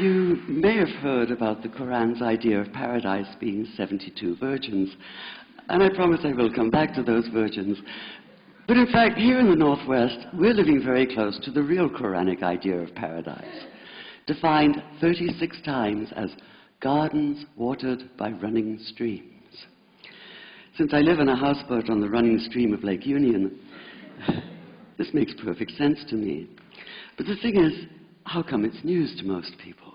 You may have heard about the Koran's idea of paradise being 72 virgins, and I promise I will come back to those virgins. But in fact, here in the Northwest, we're living very close to the real Quranic idea of paradise, defined 36 times as gardens watered by running streams. Since I live in a houseboat on the running stream of Lake Union, this makes perfect sense to me. But the thing is, how come it's news to most people?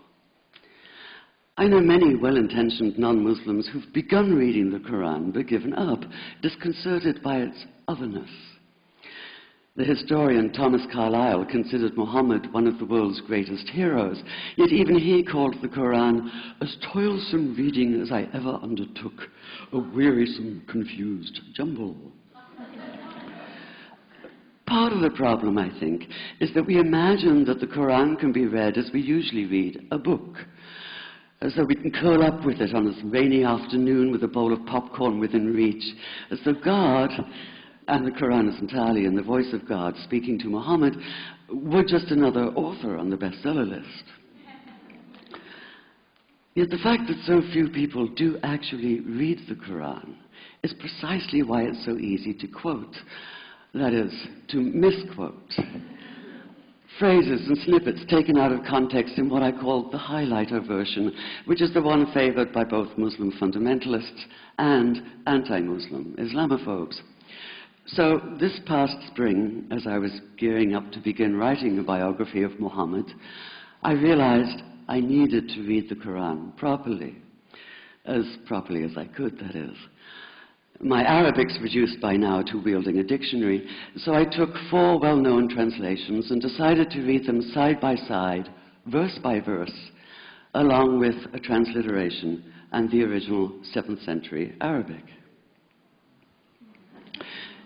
I know many well-intentioned non-Muslims who've begun reading the Quran but given up, disconcerted by its otherness. The historian Thomas Carlyle considered Muhammad one of the world's greatest heroes, yet even he called the Quran as toilsome reading as I ever undertook, a wearisome, confused jumble. Part of the problem, I think, is that we imagine that the Quran can be read as we usually read a book, as though we can curl up with it on a rainy afternoon with a bowl of popcorn within reach, as though God, and the Quran is entirely in the voice of God speaking to Muhammad, were just another author on the bestseller list. Yet the fact that so few people do actually read the Quran is precisely why it's so easy to quote. That is, to misquote. Phrases and snippets taken out of context in what I call the highlighter version, which is the one favored by both Muslim fundamentalists and anti-Muslim Islamophobes. So this past spring, as I was gearing up to begin writing a biography of Muhammad, I realized I needed to read the Quran properly as I could, that is. My Arabic's reduced by now to wielding a dictionary, so I took 4 well-known translations and decided to read them side by side, verse by verse, along with a transliteration and the original 7th century Arabic.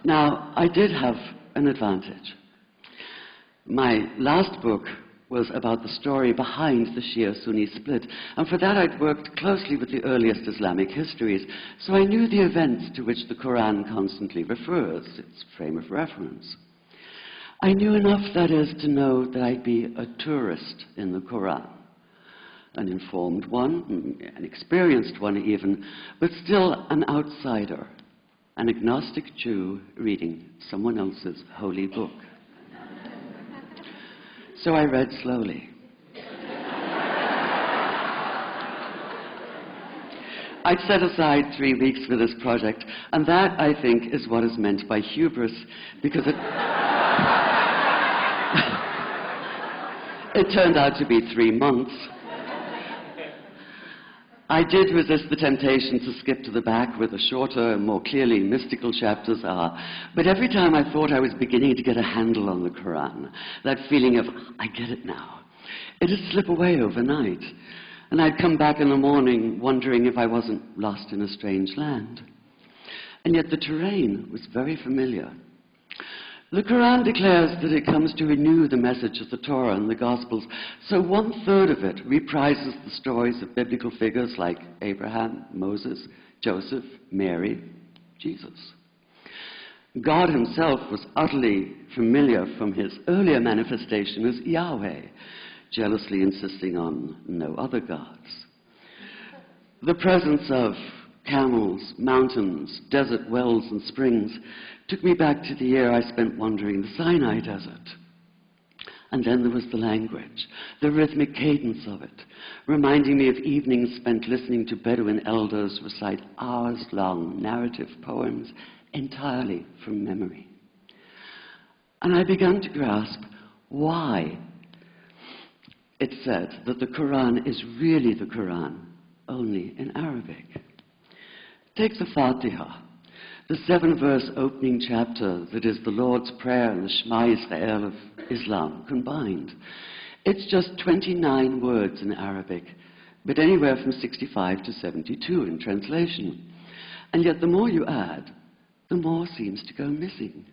Now, I did have an advantage. My last book was about the story behind the Shia-Sunni split, and for that I'd worked closely with the earliest Islamic histories, so I knew the events to which the Quran constantly refers, its frame of reference. I knew enough, that is, to know that I'd be a tourist in the Quran, an informed one, an experienced one even, but still an outsider, an agnostic Jew reading someone else's holy book. So I read slowly. I'd set aside 3 weeks for this project, and that, I think, is what is meant by hubris, because it turned out to be 3 months. I did resist the temptation to skip to the back where the shorter and more clearly mystical chapters are, but every time I thought I was beginning to get a handle on the Quran, that feeling of, I get it now, it'd slip away overnight, and I'd come back in the morning wondering if I wasn't lost in a strange land. And yet the terrain was very familiar. The Quran declares that it comes to renew the message of the Torah and the Gospels, so 1/3 of it reprises the stories of biblical figures like Abraham, Moses, Joseph, Mary, Jesus. God himself was utterly familiar from his earlier manifestation as Yahweh, jealously insisting on no other gods. The presence of camels, mountains, desert wells and springs took me back to the year I spent wandering the Sinai desert. And then there was the language, the rhythmic cadence of it, reminding me of evenings spent listening to Bedouin elders recite hours-long narrative poems entirely from memory. And I began to grasp why it said that the Quran is really the Quran, only in Arabic. Take the Fatiha, the 7-verse opening chapter that is the Lord's Prayer and the Shema Israel of Islam combined. It's just 29 words in Arabic, but anywhere from 65 to 72 in translation. And yet the more you add, the more seems to go missing.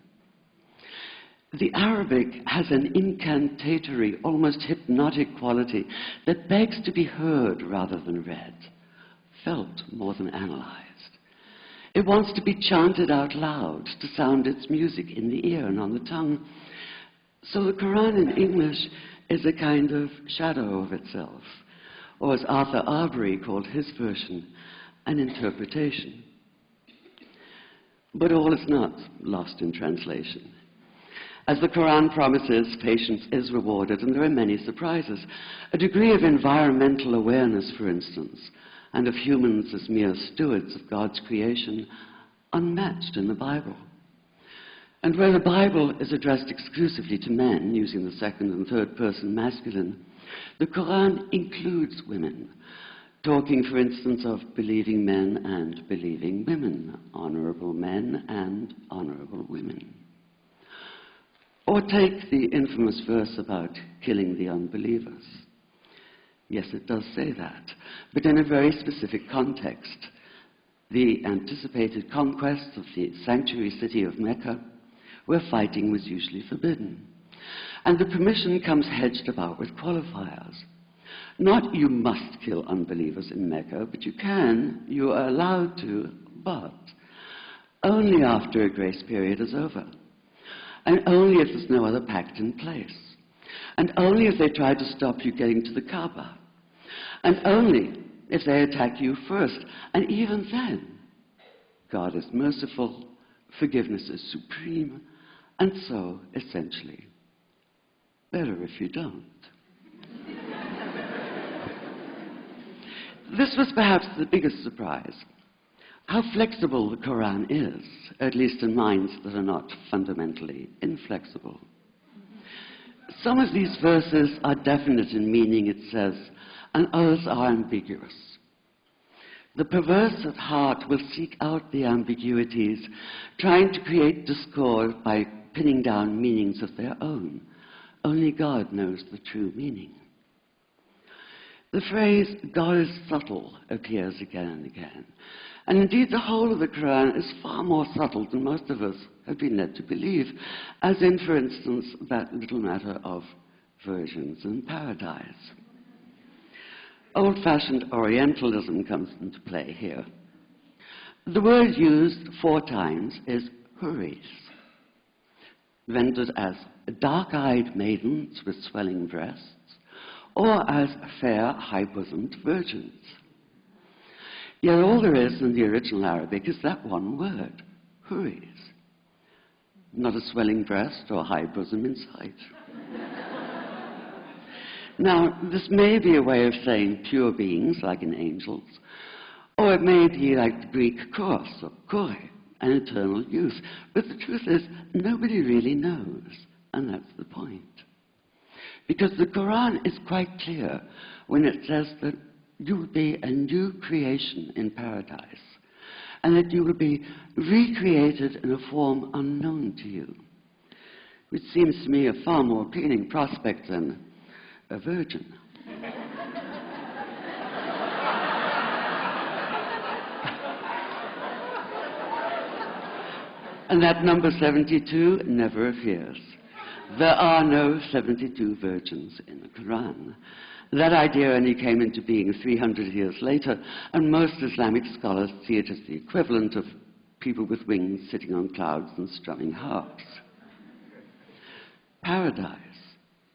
The Arabic has an incantatory, almost hypnotic quality that begs to be heard rather than read, felt more than analyzed. It wants to be chanted out loud, to sound its music in the ear and on the tongue. So the Quran in English is a kind of shadow of itself, or as Arthur Arbery called his version, an interpretation. But all is not lost in translation. As the Koran promises, patience is rewarded, and there are many surprises. A degree of environmental awareness, for instance, and of humans as mere stewards of God's creation, unmatched in the Bible. And where the Bible is addressed exclusively to men, using the second and third person masculine, the Koran includes women, talking, for instance, of believing men and believing women, honorable men and honorable women. Or take the infamous verse about killing the unbelievers. Yes, it does say that, but in a very specific context. The anticipated conquest of the sanctuary city of Mecca, where fighting was usually forbidden. And the permission comes hedged about with qualifiers. Not you must kill unbelievers in Mecca, but you are allowed to, but only after a grace period is over. And only if there's no other pact in place. And only if they try to stop you getting to the Kaaba. And only if they attack you first. And even then, God is merciful, forgiveness is supreme, and so, essentially, better if you don't. This was perhaps the biggest surprise. How flexible the Koran is, at least in minds that are not fundamentally inflexible. Some of these verses are definite in meaning, it says, and others are ambiguous. The perverse at heart will seek out the ambiguities, trying to create discord by pinning down meanings of their own. Only God knows the true meaning. The phrase, God is subtle, appears again and again. And indeed, the whole of the Quran is far more subtle than most of us have been led to believe, as in, for instance, that little matter of virgins and paradise. Old-fashioned Orientalism comes into play here. The word used 4 times is huris, rendered as dark-eyed maidens with swelling breasts, or as fair, high-bosomed virgins. Yet all there is in the original Arabic is that one word, huris. Not a swelling breast or high bosom in sight. Now, this may be a way of saying pure beings, like in angels, or it may be like the Greek kos, or kore, an eternal youth. But the truth is, nobody really knows, and that's the point. Because the Quran is quite clear when it says that you will be a new creation in paradise, and that you will be recreated in a form unknown to you, which seems to me a far more appealing prospect than a virgin. And that number 72 never appears. There are no 72 virgins in the Quran. That idea only came into being 300 years later, and most Islamic scholars see it as the equivalent of people with wings sitting on clouds and strumming harps. Paradise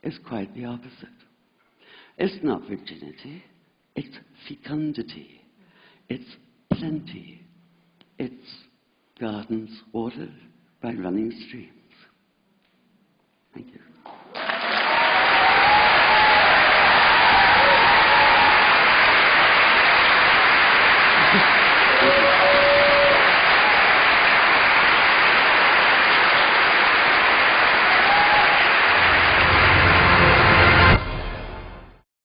is quite the opposite. It's not virginity, it's fecundity, it's plenty, it's gardens watered by running streams. Thank you.